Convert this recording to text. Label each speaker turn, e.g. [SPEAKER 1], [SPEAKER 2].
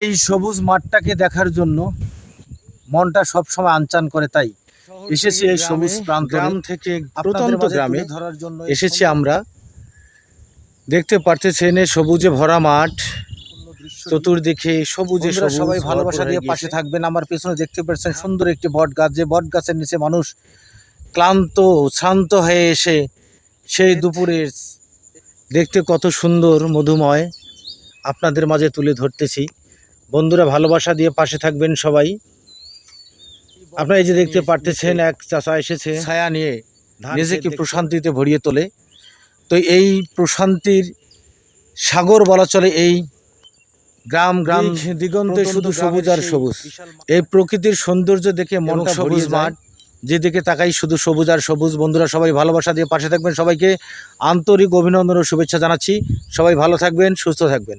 [SPEAKER 1] এই সবুজ মাঠটাকে দেখার জন্য মনটা সবসময় আনচান করে, তাই এসেছি এই সবুজ গ্রাম থেকে প্রত্যন্ত গ্রামে ধরার জন্য এসেছি আমরা। দেখতে পারতেছেন সবুজে ভরা মাঠ, চতুর্দিকে সবুজে সবুজ। সবাই ভালোবাসা দিয়ে পাশে থাকবেন। আমার পেছনে দেখতে পাচ্ছেন সুন্দর একটি বট গাছ, যে বট গাছের নিচে মানুষ শ্রান্ত হয়ে এসে সেই দুপুরের দেখতে কত সুন্দর মধুময় আপনাদের মাঝে তুলে ধরতেছি। বন্ধুরা ভালোবাসা দিয়ে পাশে থাকবেন সবাই। আপনারা এই যে দেখতে পারতেছেন এক চাচা এসেছে ছায়া নিয়ে নিজেকে প্রশান্তিতে ভরিয়ে তোলে। তো এই প্রশান্তির সাগর বলা চলে এই গ্রাম দিগন্তে শুধু সবুজ আর সবুজ। এই প্রকৃতির সৌন্দর্য দেখে মনটা সবুজ মাঠ, যেদিকে তাকাই শুধু সবুজ আর সবুজ। বন্ধুরা সবাই ভালোবাসা দিয়ে পাশে থাকবেন। সবাইকে আন্তরিক অভিনন্দন ও শুভেচ্ছা জানাচ্ছি। সবাই ভালো থাকবেন, সুস্থ থাকবেন।